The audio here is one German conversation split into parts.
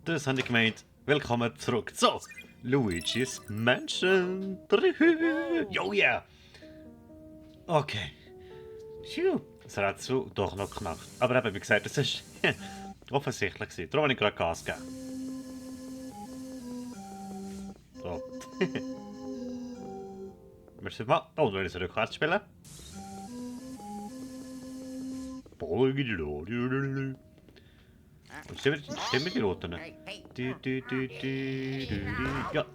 Das habe ich gemeint. Willkommen zurück zu Luigi's Mansion 3. Jo, yeah! Okay. Phew. Das hat so doch noch knackt. Aber eben, wie gesagt, das ist offensichtlich gewesen. Darum habe ich gerade Gas gegeben. So. Müssen wir mal... Oh, wir müssen rückwärts spielen. Und stimmen die Noten? Ja, die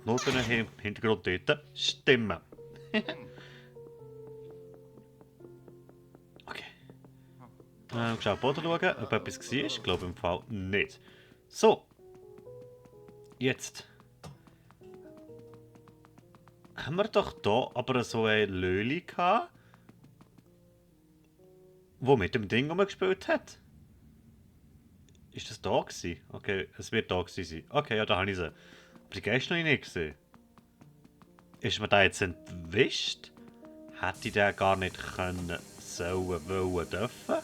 Noten im Hintergrund dort stimmen. Okay. Schau am Boden schauen, ob etwas war. Ich glaube im Fall nicht. So. Jetzt. Haben wir doch hier aber so ein Löli gehabt, wo mit dem Ding rumgespielt hat. Ist das da gewesen? Okay, es wird da gewesen sein. Okay, ja, da habe ich sie. Aber die gestern noch nicht gesehen. Ist mir da jetzt entwischt? Hätte ich den gar nicht können, sollen, wollen, dürfen?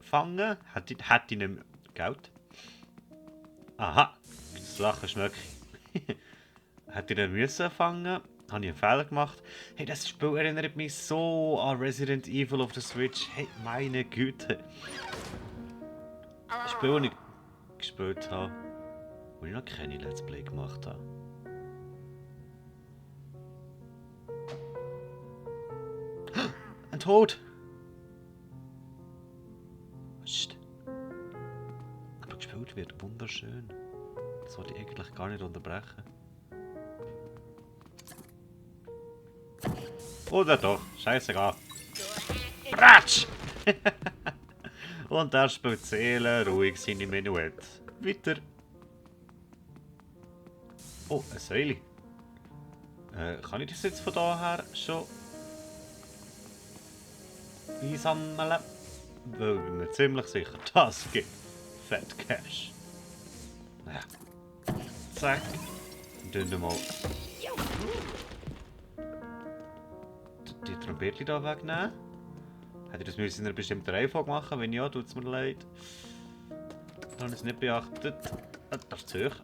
Fangen? Hätte ich nicht mehr... Geld? Aha, das Lachen schmeckt. Hätte ich den müssen fangen? Habe ich einen Fehler gemacht? Hey, das Spiel erinnert mich so an Resident Evil auf der Switch. Hey, meine Güte. Das Spiel, das ich gespielt habe, wo ich noch keine Let's Play gemacht habe. Ein Tod! Psst. Aber gespielt wird wunderschön. Das wollte ich eigentlich gar nicht unterbrechen. Oder doch, scheißegal. Bratsch! Und er spielt Seele ruhig seine Menuett. Weiter. Oh, ein Säule. Kann ich das jetzt von daher schon einsammeln? Weil ich bin mir ziemlich sicher, das gibt Fett Cash. Naja. Zack. Und dann mal die Trompete hier wegnehmen. Hätte ich das müssen in einer bestimmten Reihenfolge machen? Wenn ja, tut es mir leid. Ich habe es nicht beachtet. Das ist zu hoch.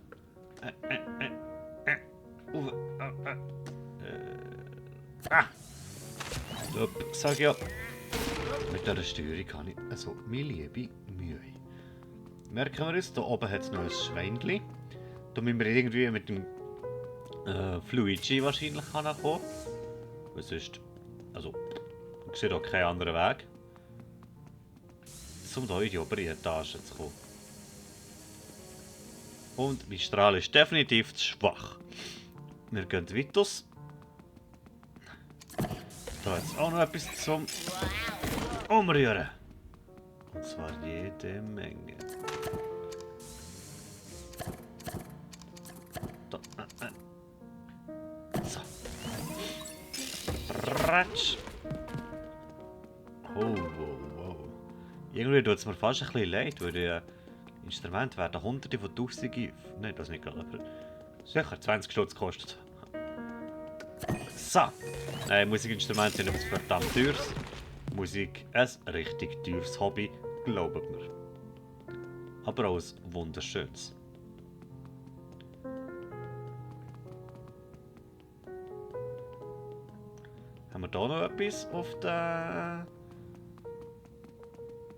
Stopp, sag ja. Mit dieser Steuerung habe ich also meine liebe Mühe. Merken wir uns, da oben hat es noch ein Schweinchen. Da müssen wir irgendwie mit dem Luigi wahrscheinlich kommen. Weil sonst, also, ich sehe hier keinen anderen Weg, um hier in die obere Etage zu kommen. Und mein Strahl ist definitiv zu schwach. Wir gehen weiter. Da hat es auch noch etwas zum Umrühren. Und zwar jede Menge. Da, So. Ratsch. Oh, wow. Irgendwie tut es mir fast ein bisschen leid, weil die Instrumente werden hunderte von tausenden... Nein, das nicht gerade, aber sicher 20 Stutz gekostet. So. Musikinstrumente sind etwas verdammt teures. Musik ein richtig teures Hobby, glaubt mir. Aber auch ein wunderschönes. Haben wir da noch etwas auf der...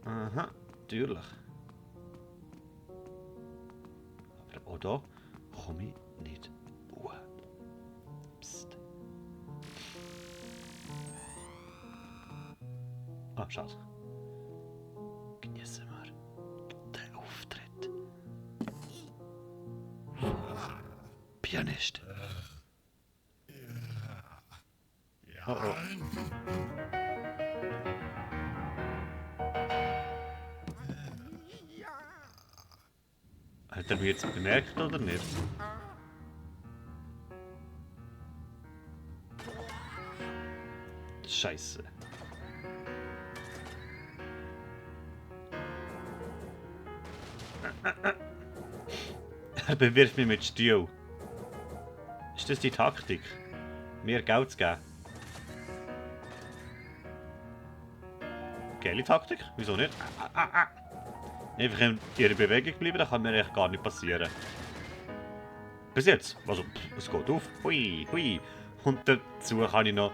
Aha, natürlich. Aber auch da komme ich nicht hoch. Psst. Ah, schade. Genießen wir den Auftritt. Pianist. Oh oh. Hat er mich jetzt bemerkt oder nicht? Scheiße. Er bewirft mich mit Stil. Ist das die Taktik? Mir Geld zu geben? Geile Taktik? Wieso nicht? einfach in ihrer Bewegung bleiben, dann kann mir eigentlich gar nicht passieren. Bis jetzt. Also, es geht auf. Hui, hui. Und dazu kann ich noch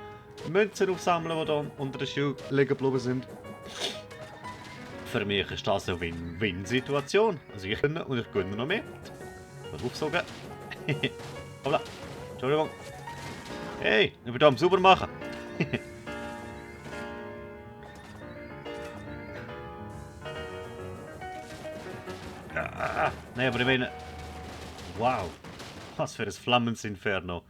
Münzen aufsammeln, die hier unter den Schuh liegen geblieben sind. Für mich ist das eine Win-Win-Situation. Also ich gönne und ich gönne noch mehr. Was aufsaugen. Hoppla. Entschuldigung. Hey, ich bin da am sauber machen. Nein, aber ich meine... Wow. Was für ein Flammensinferno.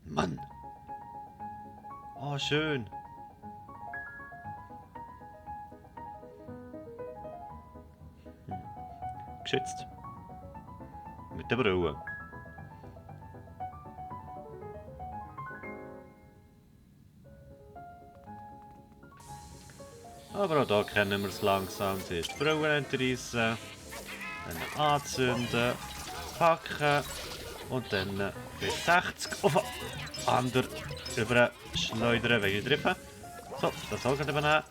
Mann. Oh, schön. Geschützt. Mit der Brille. Aber auch hier kennen wir es langsam. Zuerst die Brille entreissen, dann anzünden, packen und dann bis 60 auf den anderen über schleudern, wenn ich treffe. So, das auch gerade nehmen.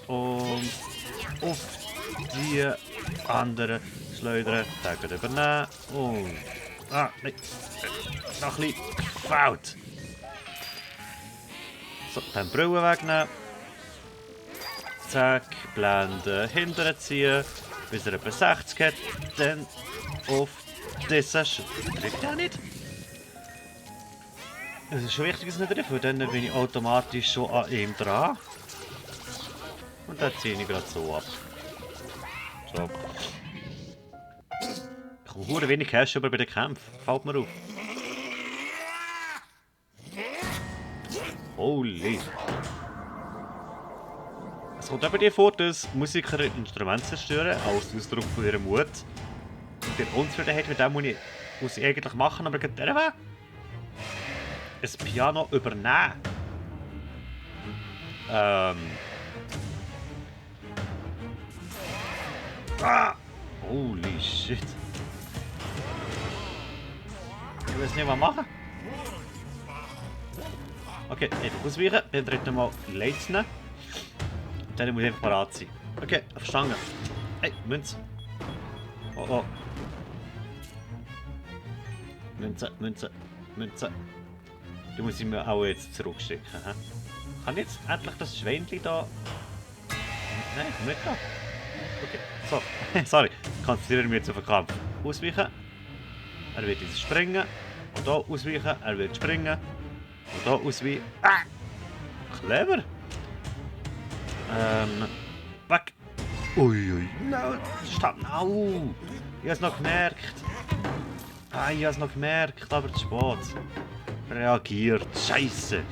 Und auf die andere schleudern, den gerade übernehmen. Und... Ah, nein. Noch ein bisschen gefault. So, dann die Brille wegnehmen. Zack, Blende hinterher ziehen, bis er etwa 60 hat. Dann auf diesen drückt er nicht. Es ist schon wichtig, dass er nicht trifft, weil dann bin ich automatisch schon an ihm dran. Und dann ziehe ich gerade so ab. So. Ich komme verdammt wenig Cash über bei den Kämpfen. Fällt mir auf. Holy. Es kommt eben dir vor, dass Musiker Instrumente zerstören, als Ausdruck von ihrem Mut. Und der Unzufriedenheit mit dem muss ich eigentlich machen, aber gerade der ein Piano übernehmen. Holy shit. Ich weiß nicht, was machen. Okay, einfach ausweichen, beim dritten Mal Leits nehmen. Dann muss ich einfach parat sein. Okay, verstanden. Hey, Münze. Oh oh. Münze, Münze, Münze. Du musst ihn mir auch jetzt zurückschicken. He? Kann ich jetzt endlich das Schweinchen da... Nein, komm nicht da. Okay, so. Sorry. Konzentriere mich jetzt auf den Kampf. Ausweichen. Er wird jetzt springen. Und hier ausweichen. Er wird springen. Und hier ausweichen. Ah! Clever. Weg! Uiui, nein, stopp, au! Ich hab's noch gemerkt. Ah, ich hab's noch gemerkt, aber zu spät. Reagiert, Scheiße!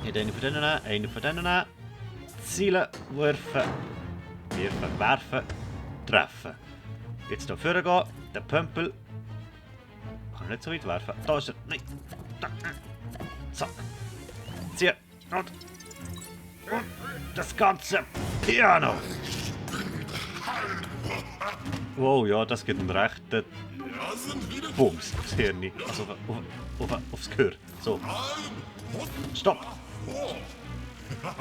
Nicht einen von denen nehmen, einen von denen nehmen. Zielen, werfen, werfen, treffen. Jetzt hier vorne gehen, der Pömpel. Kann nicht so weit werfen. Da ist er, nein! Da. Zack! Ziehen und das ganze Piano. Wow, ja, das gibt einen rechten Bums aufs Hirn. Also aufs Gehör. So. Stopp! Was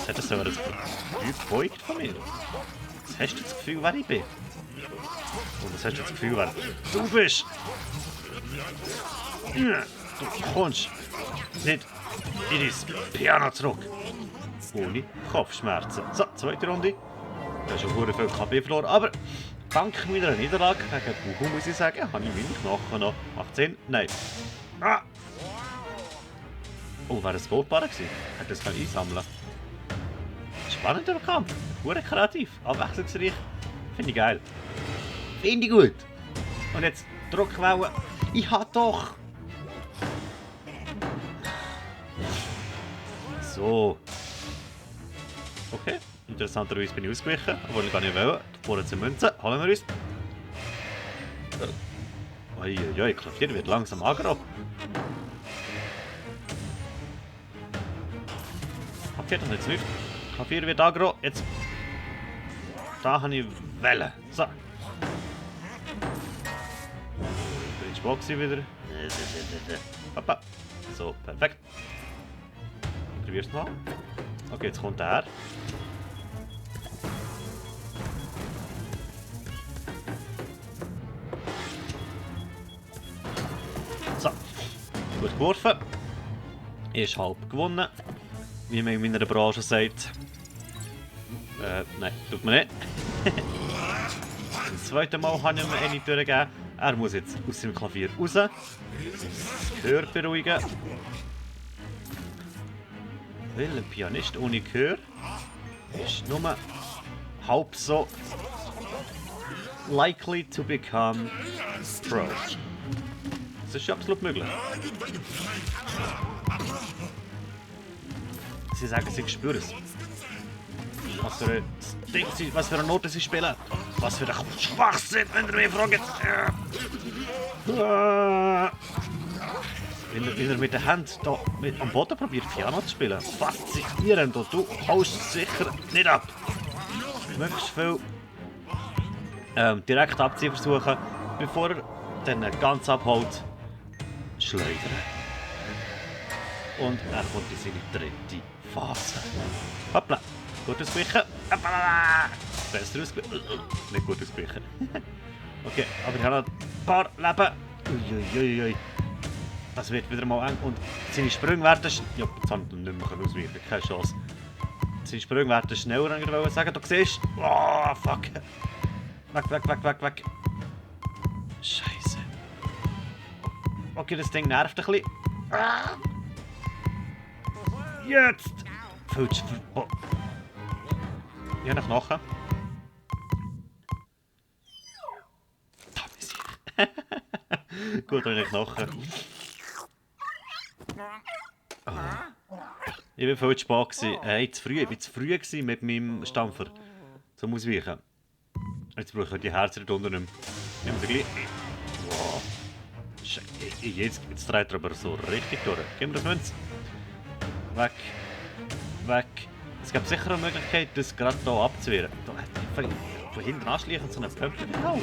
hat das so ein Gefühl gebeugt von mir? Was hast du das Gefühl, wer ich bin? Und was hast du das Gefühl, wer du bist? Du kommst nicht in dein Piano zurück. Ohne Kopfschmerzen. So, zweite Runde. Da ist schon sehr viel KP verloren, aber dank meiner Niederlage gegen Buhu muss ich sagen, habe ich meine Knochen noch. Macht Sinn? Nein. Ah! Oh, wäre das Goldbar gewesen? Hätte das einsammeln. Spannender Kampf. Sehr kreativ. Abwechslungsreich. Finde ich geil. Finde ich gut. Und jetzt Druckwellen. Ich hab doch. So. Okay. Interessanterweise bin ich ausgewichen, obwohl ich gar nicht will. Vorne zur Münze. Holen wir uns. Uiuiui, Klavier wird langsam aggro. Klavier doch nicht zu läuft. Klavier wird aggro. Jetzt. Da habe ich Welle. So. Bin ich wieder. Papa. So, perfekt. probier's mal. Okay, jetzt kommt er. So. Gut geworfen. Ist halb gewonnen. Wie man in meiner Branche sagt. Nein, tut man nicht. Das zweite Mal habe ich ihm eine durchgegeben. Er muss jetzt aus dem Klavier raus. Das Gehör beruhigen. Weil ein Pianist ohne Gehör ist nur halb so likely to become pro. Das ist absolut möglich. Sie sagen, sie spüren es. Was für ein Ding, was für eine Note sie spielen. Was für ein Schwachsinn, wenn ihr mich fragt. Wenn er mit der Hand da am Boden probiert, Piano zu spielen. Faszinierend. Und du haust sicher nicht ab. Möglichst viel direkt abziehen versuchen, bevor er dann ganz abhaut. Schleudern. Und er kommt in seine dritte Phase. Hoppla. Gut ausgewichen. Hoppla. Besser ausgewichen. Nicht gut ausgewichen. Okay, aber ich habe noch ein paar Leben. Uiuiui. Das wird wieder mal eng. Und seine Sprünge werden... Ja, jetzt habe ich nicht mehr ausweichen. Keine Chance. Seine Sprünge werden schneller, ich wollte sagen. Du siehst... Oh, fuck. Weg. Scheiße. Okay, das Ding nervt ein bisschen. Jetzt! Falsch. Oh. Ja, nach Knochen. Da ist ich. Gut, habe ich Knochen. Oh. Ich war voll zu spät. Ich war zu früh mit meinem Stampfer. Zum Ausweichen. Jetzt brauche ich die Herzen da unten nicht mehr. Nehmen Sie gleich. Wow. Jetzt dreht er aber so richtig durch. Geben wir das Münz. Weg. Es gibt sicher eine Möglichkeit, das gerade hier abzuwehren. Da, von hinten anschleichen und so einen Pömpel hauen.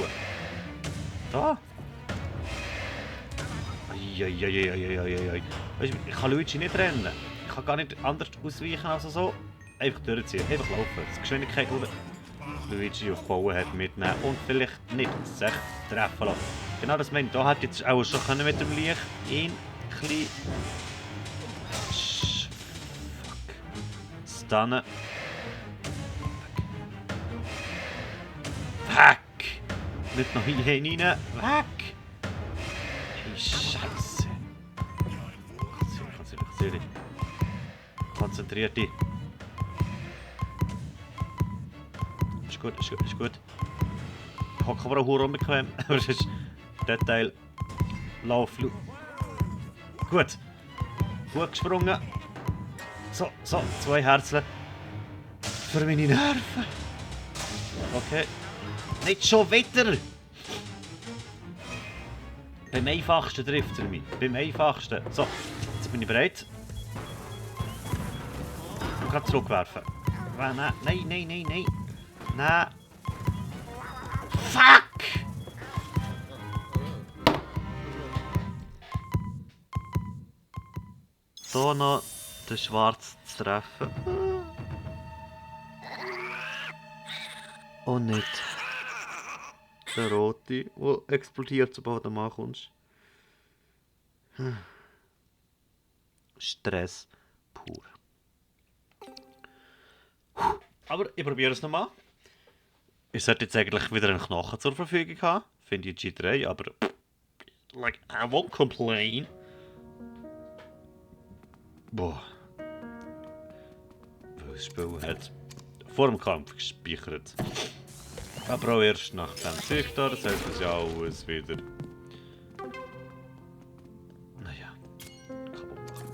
Da. Eieieiei. Weißt du, ich kann Luigi nicht rennen. Ich kann gar nicht anders ausweichen als so. Einfach durchziehen, einfach laufen. Die Geschwindigkeit, die Luigi aufbauen hat, mitnehmen und vielleicht nicht sich treffen lassen. Genau das meine ich. Da hätte jetzt auch schon mit dem Licht ein bisschen... Fuck. Stunnen. Weg! Nicht noch hier hinein. Weg! Hey, Scheiße. Konzentrier dich. Konzentrier dich. Ist gut. Ich hocke aber auch unbequem. Aber es ist der Teil. Lauf. Gut. Gut gesprungen. So, 2 Herzen. Für meine Nerven. Okay. Nicht schon wieder! Beim einfachsten trifft er mich. Beim einfachsten. So, jetzt bin ich bereit. Ich kann zurückwerfen. Nein. Nein. Fuck! Hier noch den Schwarz zu treffen. Und nicht der Rote, der explodiert, sobald du mal kommst. Stress pur. Aber ich probiere es nochmal. Ich sollte jetzt eigentlich wieder einen Knochen zur Verfügung haben. Finde ich G3, aber... Like, I won't complain. Boah. Weil das Spiel hat vor dem Kampf gespeichert. Aber auch erst nach dem Sieg da, das heißt es ja alles wieder... Naja, kaputt machen.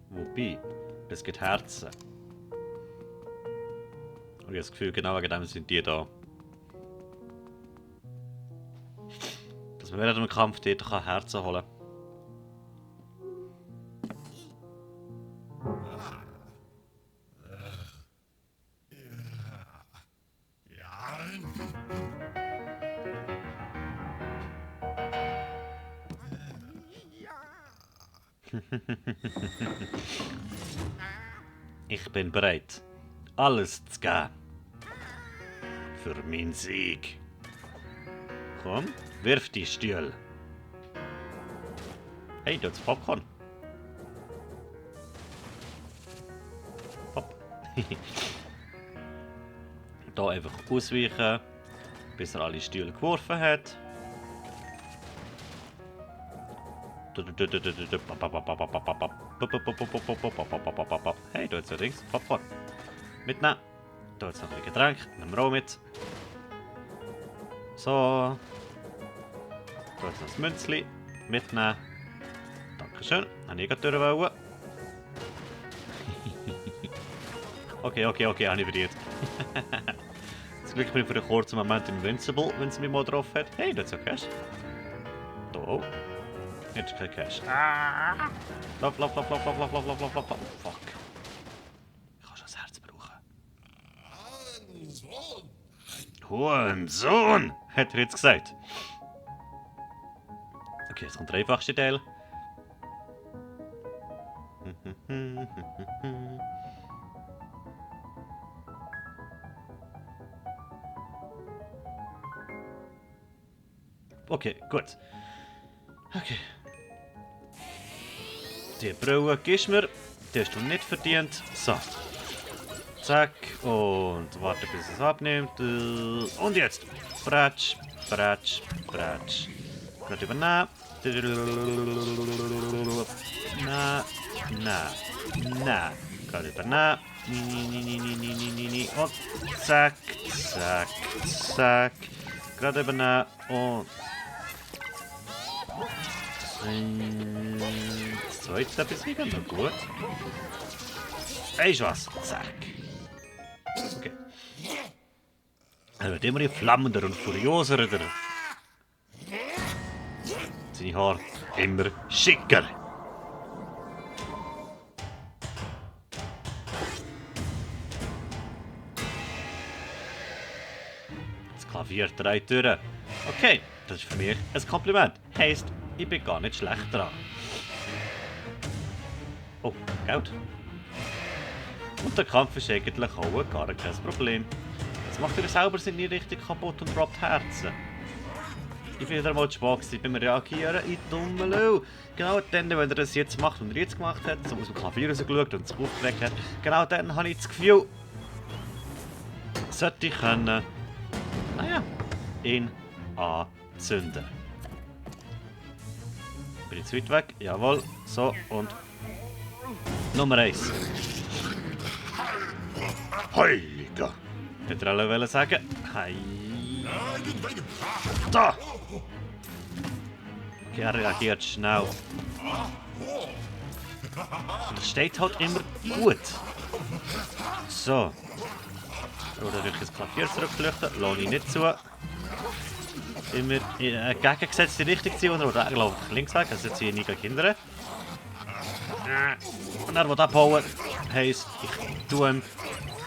Wobei, es gibt Herzen. Und ich habe das Gefühl, genau wegen dem sind die da. Dass man während dem Kampf dort Herzen holen kann. Ich bin bereit, alles zu geben. Für meinen Sieg. Komm, wirf die Stühle. Hey, da ist Popcorn. Pop. Da einfach ausweichen, bis er alle Stühle geworfen hat. Hey, da ist übrigens Popcorn. Mitnehmen. Da ist noch ein Getränk. Nehmen wir auch mit. So. Da ist noch das Münzli. Mitnehmen. Dankeschön. Habe ich gerade durchwollen. Okay, habe ich verdient. Zum Glück bin ich für einen kurzen Moment invincible, wenn es mich mal drauf hat. Hey, da ist noch Cash. Da auch. Jetzt kein Cash. Lauf. Fuck. Ich kann schon das Herz brauchen. Hurensohn, hat er jetzt gesagt. Okay, jetzt kommt der einfachste Teil. Okay, gut. Okay. Die Brille gibst mir. Die hast du nicht verdient. So. Zack. Und warte, bis es abnimmt. Und jetzt. Bratsch. Gerade übernehmen. Na. Gerade übernehmen. Nee. Und zack. Gerade übernehmen. Und das zweite besiegen, noch gut. Weisst was? Zack. Okay. Er wird immer flammender und furioser. Seine Haare immer schicker. Das Klavier dreht durch. Okay, das ist für mich ein Kompliment. Heisst, ich bin gar nicht schlecht dran. Oh, Geld. Und der Kampf ist eigentlich auch gar kein Problem. Jetzt macht er selber seine richtig kaputt und droppt Herzen. Ich bin wieder mal Spaß beim Reagieren in dummen Lau. Genau dann, wenn er das jetzt macht und er jetzt gemacht hat, so aus dem Klavier rausgeschaut und sich aufgeregt hat, genau dann habe ich das Gefühl, sollte ich können, naja, ihn anzünden. Bin ich zu weit weg? Jawohl. So, und Nummer 1. Heiliger! Hätte er alle sagen. Hei. Da! Okay, er reagiert schnell. Und er steht halt immer gut. So. Oder durch das Klavier zurückflüchten. Lohne ich nicht zu. Immer in eine gegengesetzte Richtung ziehen. Oder eigentlich links weg. Also ziehe ich nie gegen Kinder. Und er will abhauen. Heisst, ich tue ihm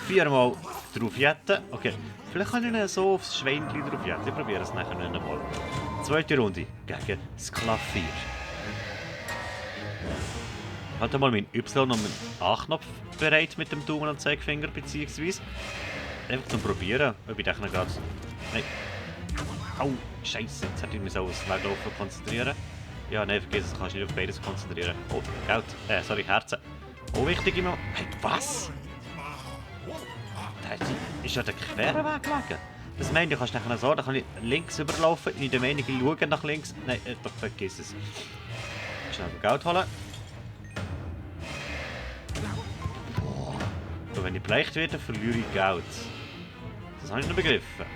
4-mal drauf jetten. Okay, vielleicht kann ich ihn so aufs Schweinchen drauf jetten. Ich probiere es nachher noch einmal. Zweite Runde gegen das Klavier. Ich halte mal meinen Y- und meinen A-Knopf bereit mit dem Daumen und Zeigefinger, beziehungsweise einfach zum Probieren, ob ich denke gerade... Nein. Au, Scheiße, jetzt hätte ich mich so aufs Weglaufen konzentrieren. Ja, nein, vergiss es, kannst du nicht auf beides konzentrieren. Oh, Geld. Sorry, Herzen. Oh, wichtig immer. Hey, was? Da ist ja der quere Weg gelegen. Das meine ich, kannst du nachher so, da kann ich links überlaufen, in der Meinung, ich schaue nach links. Nein, doch, vergiss es. Schnell Geld holen. Boah. Und wenn ich bleicht werde, verliere ich Geld. Das habe ich noch begriffen.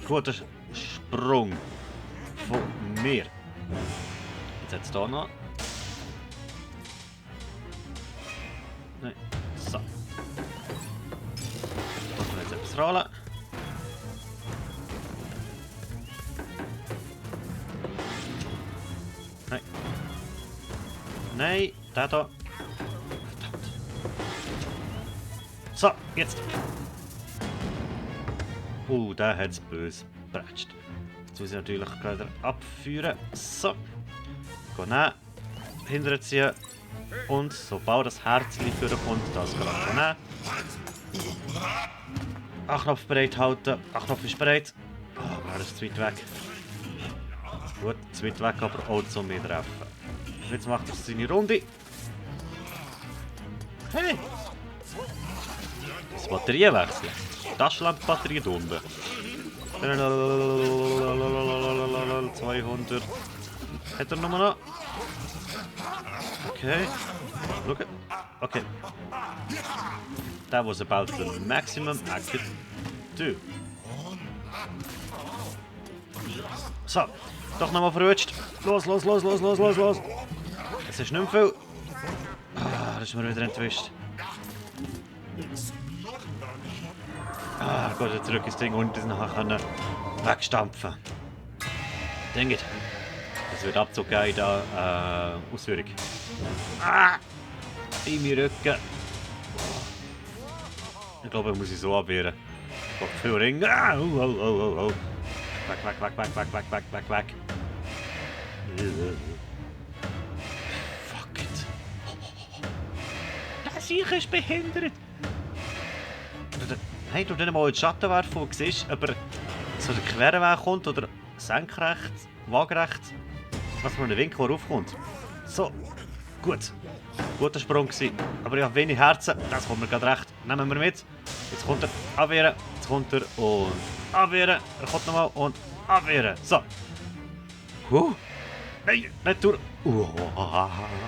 Guter Sprung von mir. Jetzt hat es hier noch. Nein. So. Da können wir jetzt etwas rollen. Nein. Nein, der da. Verdammt. So, jetzt. Der hat es böse gebratscht. Jetzt muss ich natürlich gerade abführen. So. Gehen nehmen. hinterziehen. Und sobald das Herzchen vorkommt, das gerade nehmen. A-Knopf bereit halten. A-Knopf ist bereit. Oh, er ist zu weit weg. Gut, zu weit weg, aber auch zum mich treffen. Jetzt macht er seine Runde. Hey! Das Batterie wechseln. Taschenlampenbatterie da unten. 200. Hat er nochmal noch? Okay. Schau. Okay. That was about the maximum I could do. So. Doch nochmal verrutscht. Los, los, los, los, los, los, los. Es ist nicht mehr viel. Ah, das ist mir wieder entwischt. Ah, Gott, jetzt zurück ins Ding und das nachher können wegstampfen. Denkt, das wird Abzug geben in der Ausführung. Ah! In meinen Rücken. Ich glaube, ich muss ich so abwehren. Ich habe viel Ringe. Ah! Oh. Weg, weg, weg, weg, weg, weg, weg, weg, weg. Fuck it. Das Sieg ist behindert. Hey, du dann mal in den Schatten werfen, wo du siehst, ob er so der quere Weg kommt oder senkrecht, waagerecht, was von einem Winkel raufkommt. So, gut. Guter Sprung gewesen. Aber ich habe wenig Herzen, das kommt mir gerade recht. Nehmen wir mit. Jetzt kommt er abwehren, jetzt kommt er und abwehren. Er kommt nochmal und abwehren. So. Nein, nicht durch.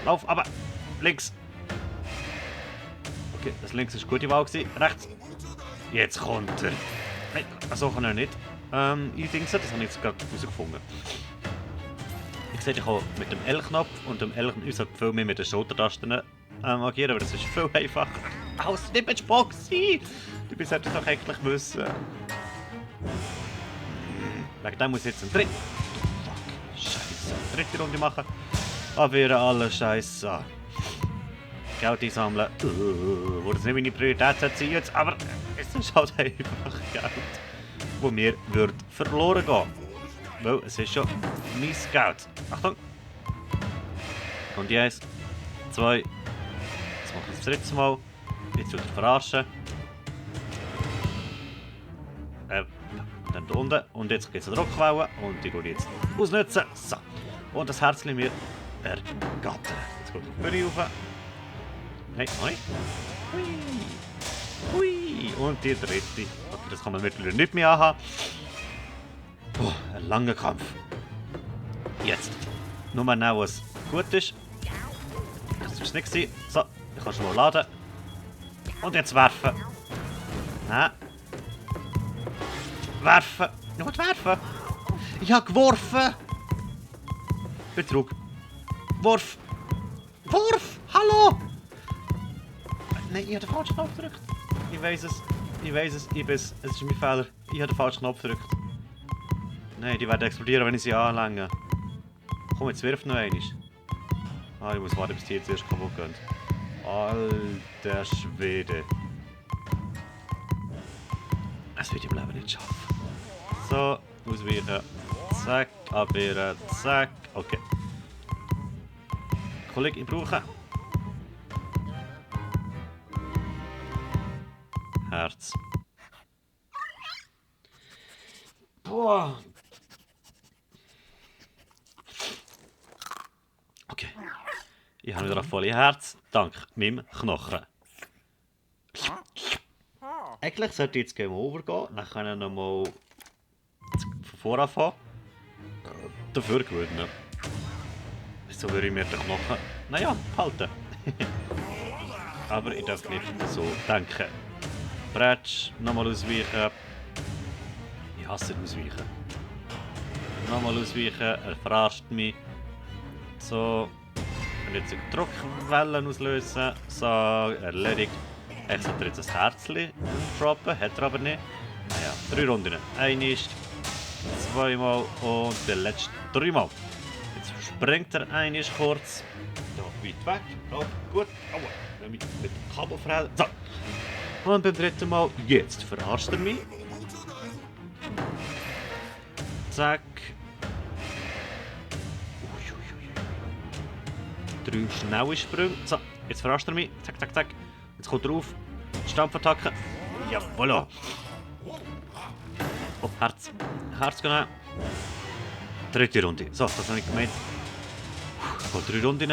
Lauf, aber links. Okay, das links war eine gute Wahl gewesen. Rechts. Jetzt kommt er. Nein, so kann er nicht. Ich denke, das habe ich jetzt gerade herausgefunden. Ich sehe, ich kann mit dem L-Knopf und dem L-Knopf viel mehr mit den Schultertasten agieren, aber das ist viel einfacher. Aus dem Box! Du bist doch eigentlich wissen. Wegen dem muss ich jetzt einen dritten. Fuck, Scheiße. Dritte Runde machen. Abwehren alle Scheiße. Geld einsammeln. Wo das nicht meine Priorität sein jetzt, aber es ist halt einfach Geld, das mir wird verloren gehen. Weil es ist schon mein Geld. Achtung! Und die 1, 2. Jetzt mache ich das dritte Mal. Jetzt tut er verarschen. Dann da unten. Und jetzt gibt es eine Druckwelle. Und die tue ich jetzt ausnutzen. So. Und das Herzchen mir ergattern. Jetzt geht er die Bühne rauf. Nein, nein. Hui. Hui. Und die dritte. Okay, das kann man mittlerweile nicht mehr anhaben. Oh, ein langer Kampf. Jetzt. Nur mal genau, was gut ist. Das ist nicht gewesen. So, ich kann schon mal laden. Und jetzt werfen. Nein. Werfen. Nur werfen. Ich habe geworfen. Betrug. Wurf. Wurf. Hallo. Nein, ich habe den falschen Knopf gedrückt. Ich weiß es. Ich weiß es. Es ist mein Fehler. Ich habe den falschen Knopf gedrückt. Nein, die werden explodieren, wenn ich sie anlänge. Komm, jetzt wirf noch einmal. Ah, ich muss warten, bis die jetzt erst kaputt gehen. Alter Schwede. Das wird im Leben nicht schaffen. So, ausweichen. Zack, abwehren. Zack. Okay. Kollege, ich brauche Herz. Boah. Okay. Ich habe wieder ein volles Herz, dank meinem Knochen. Eigentlich sollte jetzt Game Over gehen, dann können wir nochmal von vorne anfangen. Dafür gewinnen. So würde ich mir den Knochen, naja, behalten. Aber ich darf nicht so denken. Bretsch, nochmal ausweichen. Ich hasse ausweichen. Nochmal ausweichen, er verarscht mich. So. Und jetzt die Druckwellen auslösen. So, erledigt. Ich sollte jetzt ein Herzchen droppen, hat er aber nicht. Naja, 3 Runden. Einmal, zweimal und der letzte 3 Mal. Jetzt springt er einmal kurz. Da weit weg. Oh, gut. Aua. Mit dem Kabel verhält. So. Und beim dritten Mal, jetzt verarscht er mich. Zack. 3 schnelle Sprünge. So, jetzt verarscht er mich. Zack, zack, zack. Jetzt kommt er auf. Stampfattacke. Jawohl. Oh, Herz. Herz genommen. Dritte Runde. So, das habe ich gemeint. Puh, 3 Runden.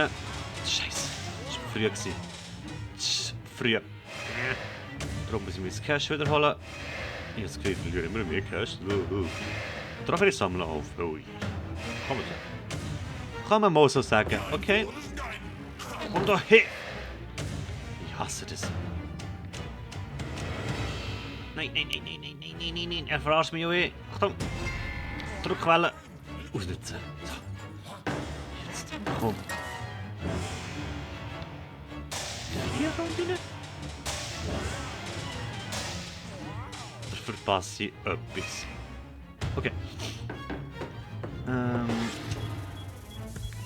Scheiße. Das war früh. Das ist früh. Darum muss ich mir das Cash wiederholen. Ich habe das Gefühl, ich verliere immer mehr Cash. Trophäe sammeln auf. Ui. Kann man mal so sagen. Okay. Komm da hin. Ich hasse das. Nein, nein, nein, nein, nein, nein, nein, nein, nein. Er verarscht mich auch. Achtung. Druckwelle. Ausnutzen. So. Jetzt. Komm. 4 Runden. Da verpasse ich etwas. Okay.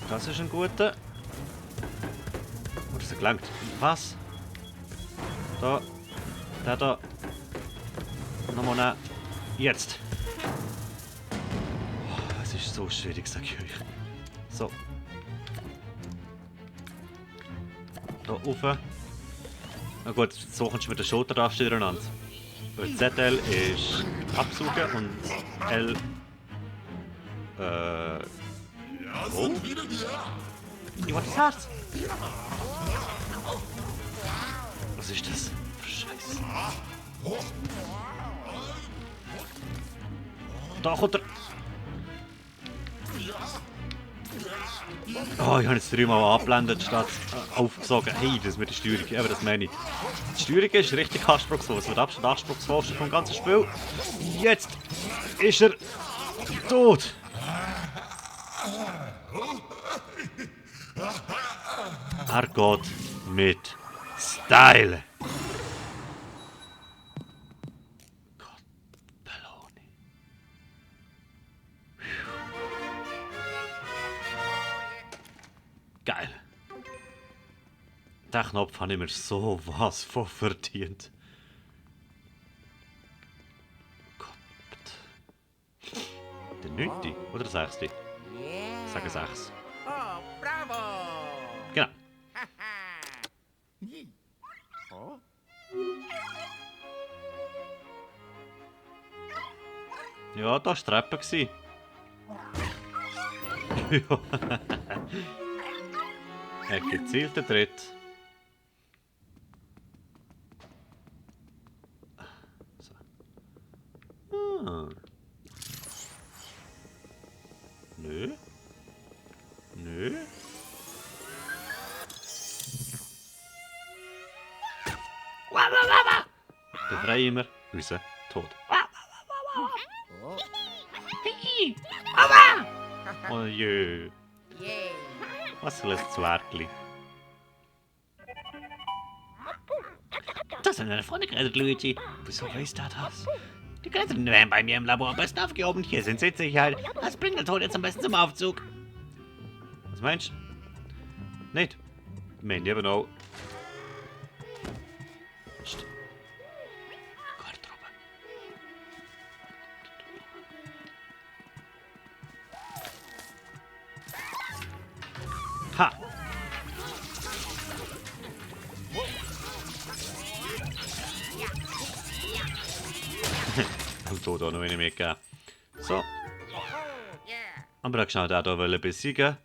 Das ist ein guter. Oh, das hat gelangt. Was? Da. Der da. Nochmal nehmen. Jetzt. Oh, es ist so schwierig, sag ich euch. So. Da rauf. Na gut, so kommst du mit der Schultertaste durcheinander. Weil ZL ist absuchen und L. Oh? Ich wollte das Herz! Was ist das? Scheiße. Da kommt er! Oh, ich habe jetzt 3-mal abgeblendet statt aufgesogen. Hey, das mit der Steuerung, eben das meine ich. Die Steuerung ist richtig anspruchsvoll. Es wird absolut anspruchsvollste vom ganzen Spiel. Jetzt ist er tot! Er geht mit Style. Gott, Belloni. Geil. Den Knopf habe ich mir so was von verdient. Gott. Der 9. oder der 6. Ich sage 6. Oh, bravo! Genau. Oh? Ja, das war die Treppe. Ja. Ein gezielter Tritt. So. Ah. Nö. Nö. Befreien wir unseren Tod. Oh? Oh jö. Yay! Was für ein Zwergli. Das sind meine Freunde gerettet, Luigi. Wieso weiß der das? Die Geräte werden bei mir im Labor am besten aufgehoben. Hier sind sie in Sicherheit. Das bringt den Tod jetzt am besten zum Aufzug. Was meinst du? Nicht? Mein never know. Psst. Garderobe. Ha! Und Tod auch noch eine mitgeben. So. Oh, yeah! Aber ich schnell den hier besiegen.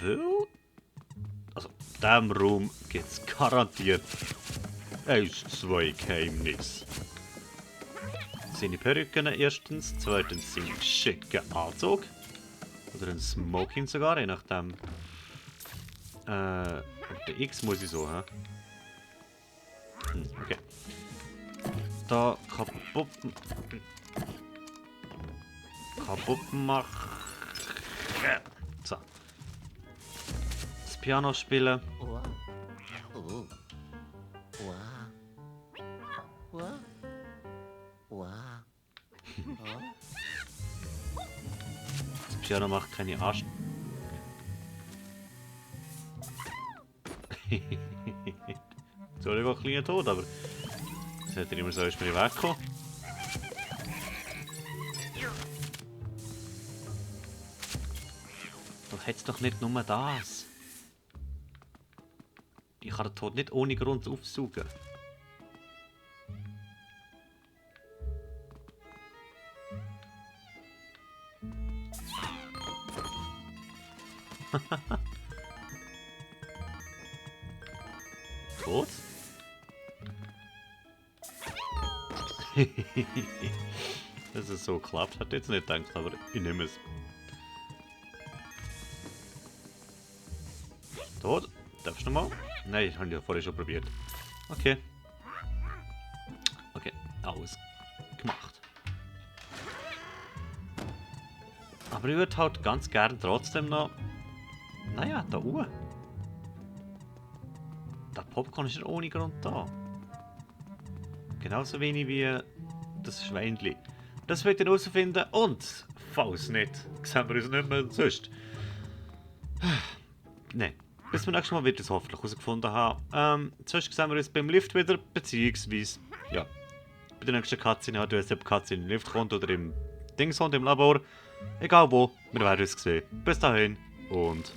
Weil. Also, in diesem Raum gibt es garantiert 2 Geheimnisse. Seine Perücken erstens, zweitens seinen schicken Anzug. Oder ein Smoking sogar, je nachdem. Der X muss ich so, hä? Okay. Da kaputt machen. So. Das Piano spielen. Oh. Oh. Wow. Wow. Wow. Oh. Das Piano macht keine Arsch. Sorry, war ein kleiner Tod, aber das hätte immer so erst mal wegkommen. Du hättest doch nicht nur das. kann den Tod nicht ohne Grund aufsaugen. Tot? Dass es so klappt, hat jetzt nicht gedacht, aber ich nehme es. Tot? Darfst du nochmal? Nein, ich habe ja vorher schon probiert. Okay. Okay, alles gemacht. Aber ich würde halt ganz gern trotzdem noch... Naja, da oben. Der Popcorn ist ja ohne Grund da. Genauso wenig wie das Schweinchen. Das wird ich herausfinden und, falls nicht, sehen wir uns nicht mehr sonst. Nein, bis zum nächsten Mal wird es hoffentlich herausgefunden haben. Sonst sehen wir uns beim Lift wieder, beziehungsweise, ja, bei der nächsten Cutscene hat uns, ob die Cutscene im Lift kommt oder im Dingshund im Labor. Egal wo, wir werden es sehen. Bis dahin und